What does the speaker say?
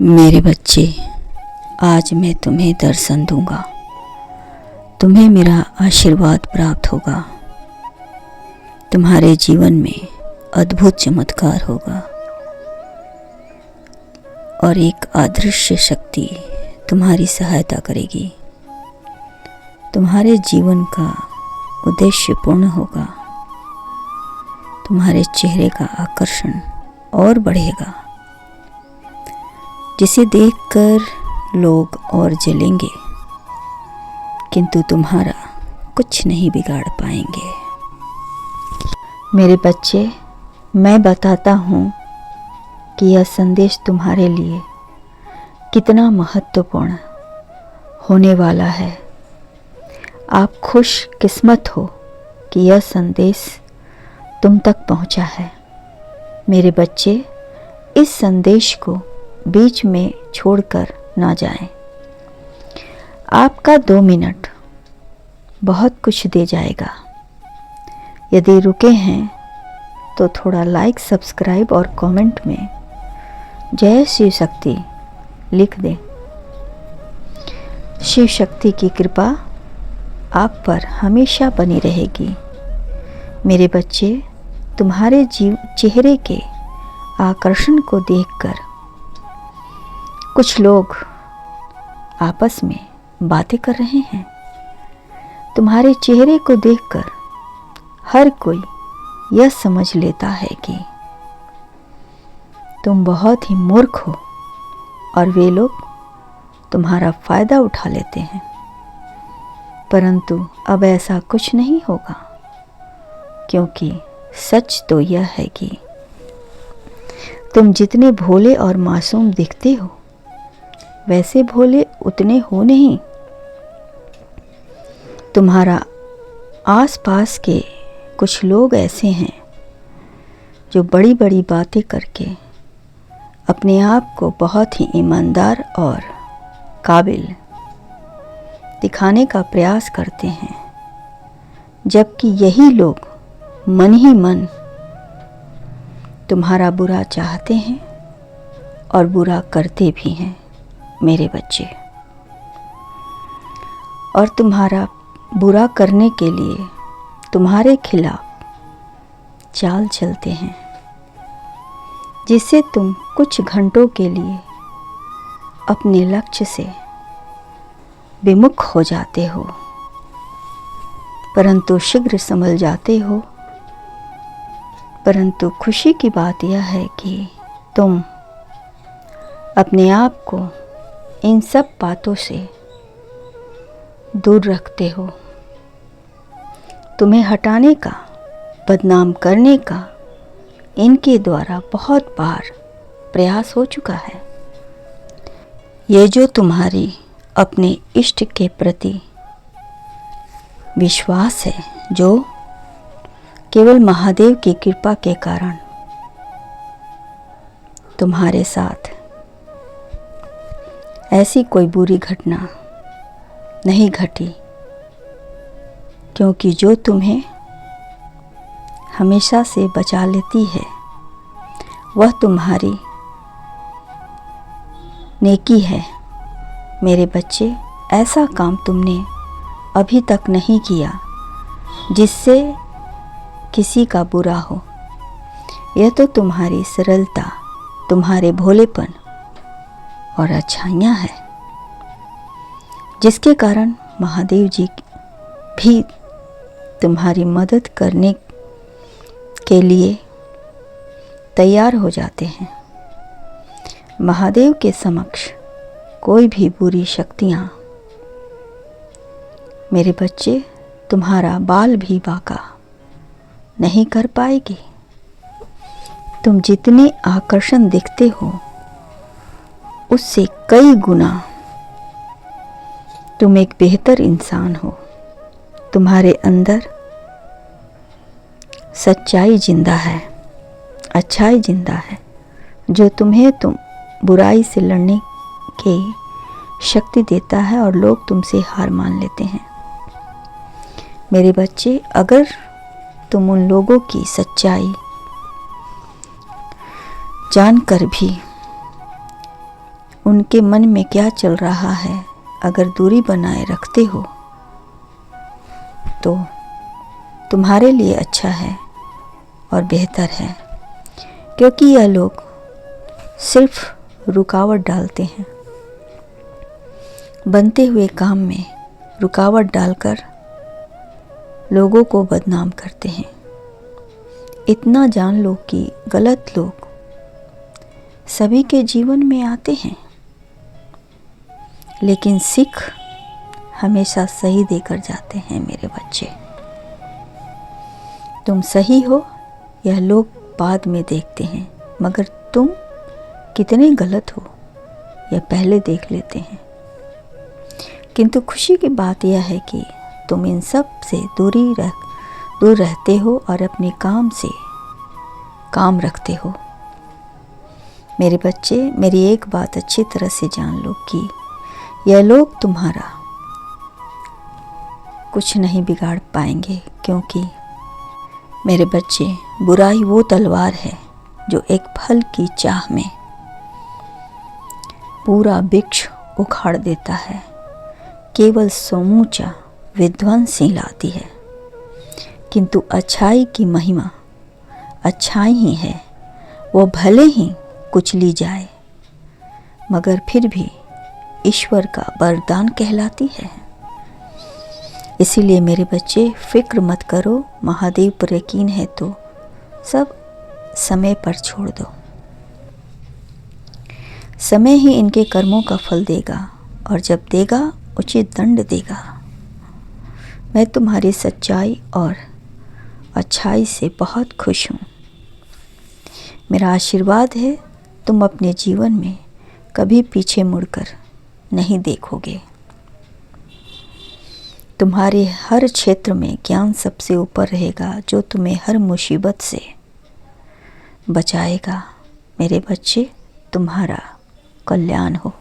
मेरे बच्चे, आज मैं तुम्हें दर्शन दूंगा। तुम्हें मेरा आशीर्वाद प्राप्त होगा। तुम्हारे जीवन में अद्भुत चमत्कार होगा और एक अदृश्य शक्ति तुम्हारी सहायता करेगी। तुम्हारे जीवन का उद्देश्य पूर्ण होगा। तुम्हारे चेहरे का आकर्षण और बढ़ेगा, जिसे देखकर लोग और जलेंगे, किंतु तुम्हारा कुछ नहीं बिगाड़ पाएंगे। मेरे बच्चे, मैं बताता हूँ कि यह संदेश तुम्हारे लिए कितना महत्वपूर्ण होने वाला है। आप खुशकिस्मत हो कि यह संदेश तुम तक पहुँचा है। मेरे बच्चे, इस संदेश को बीच में छोड़कर ना जाएं। आपका 2 मिनट बहुत कुछ दे जाएगा। यदि रुके हैं तो थोड़ा लाइक, सब्सक्राइब और कमेंट में जय शिव शक्ति लिख दें। शिव शक्ति की कृपा आप पर हमेशा बनी रहेगी। मेरे बच्चे, तुम्हारे चेहरे के आकर्षण को देखकर कुछ लोग आपस में बातें कर रहे हैं। तुम्हारे चेहरे को देखकर हर कोई यह समझ लेता है कि तुम बहुत ही मूर्ख हो और वे लोग तुम्हारा फायदा उठा लेते हैं। परंतु अब ऐसा कुछ नहीं होगा, क्योंकि सच तो यह है कि तुम जितने भोले और मासूम दिखते हो, वैसे भोले उतने हो नहीं। तुम्हारा आसपास के कुछ लोग ऐसे हैं जो बड़ी बड़ी बातें करके अपने आप को बहुत ही ईमानदार और काबिल दिखाने का प्रयास करते हैं, जबकि यही लोग मन ही मन तुम्हारा बुरा चाहते हैं और बुरा करते भी हैं। मेरे बच्चे, और तुम्हारा बुरा करने के लिए तुम्हारे खिलाफ चाल चलते हैं, जिससे तुम कुछ घंटों के लिए अपने लक्ष्य से विमुख हो जाते हो, परंतु शीघ्र संभल जाते हो। परंतु खुशी की बात यह है कि तुम अपने आप को इन सब बातों से दूर रखते हो। तुम्हें हटाने का, बदनाम करने का इनके द्वारा बहुत बार प्रयास हो चुका है। ये जो तुम्हारी अपने इष्ट के प्रति विश्वास है, जो केवल महादेव की कृपा के कारण तुम्हारे साथ ऐसी कोई बुरी घटना नहीं घटी, क्योंकि जो तुम्हें हमेशा से बचा लेती है वह तुम्हारी नेकी है। मेरे बच्चे, ऐसा काम तुमने अभी तक नहीं किया जिससे किसी का बुरा हो। यह तो तुम्हारी सरलता, तुम्हारे भोलेपन और अच्छाइयाँ हैं, जिसके कारण महादेव जी भी तुम्हारी मदद करने के लिए तैयार हो जाते हैं। महादेव के समक्ष कोई भी बुरी शक्तियाँ, मेरे बच्चे, तुम्हारा बाल भी बांका नहीं कर पाएगी। तुम जितने आकर्षण दिखते हो, उससे कई गुना तुम एक बेहतर इंसान हो। तुम्हारे अंदर सच्चाई जिंदा है, अच्छाई जिंदा है, जो तुम्हें बुराई से लड़ने की शक्ति देता है और लोग तुमसे हार मान लेते हैं। मेरे बच्चे, अगर तुम उन लोगों की सच्चाई जानकर भी उनके मन में क्या चल रहा है अगर दूरी बनाए रखते हो तो तुम्हारे लिए अच्छा है और बेहतर है, क्योंकि यह लोग सिर्फ रुकावट डालते हैं, बनते हुए काम में रुकावट डालकर लोगों को बदनाम करते हैं। इतना जान लो कि गलत लोग सभी के जीवन में आते हैं, लेकिन सीख हमेशा सही देकर जाते हैं। मेरे बच्चे, तुम सही हो यह लोग बाद में देखते हैं, मगर तुम कितने गलत हो यह पहले देख लेते हैं। किंतु खुशी की बात यह है कि तुम इन सब से दूर रहते हो और अपने काम से काम रखते हो। मेरे बच्चे, मेरी एक बात अच्छी तरह से जान लो कि यह लोग तुम्हारा कुछ नहीं बिगाड़ पाएंगे, क्योंकि मेरे बच्चे, बुराई वो तलवार है जो एक फल की चाह में पूरा वृक्ष उखाड़ देता है, केवल समूचा विध्वंस ही लाती है। किंतु अच्छाई की महिमा अच्छाई ही है, वो भले ही कुचली जाए मगर फिर भी ईश्वर का वरदान कहलाती है। इसीलिए मेरे बच्चे, फिक्र मत करो, महादेव पर यकीन है तो सब समय पर छोड़ दो। समय ही इनके कर्मों का फल देगा और जब देगा उचित दंड देगा। मैं तुम्हारी सच्चाई और अच्छाई से बहुत खुश हूँ। मेरा आशीर्वाद है तुम अपने जीवन में कभी पीछे मुड़कर नहीं देखोगे। तुम्हारे हर क्षेत्र में ज्ञान सबसे ऊपर रहेगा, जो तुम्हें हर मुसीबत से बचाएगा। मेरे बच्चे, तुम्हारा कल्याण हो।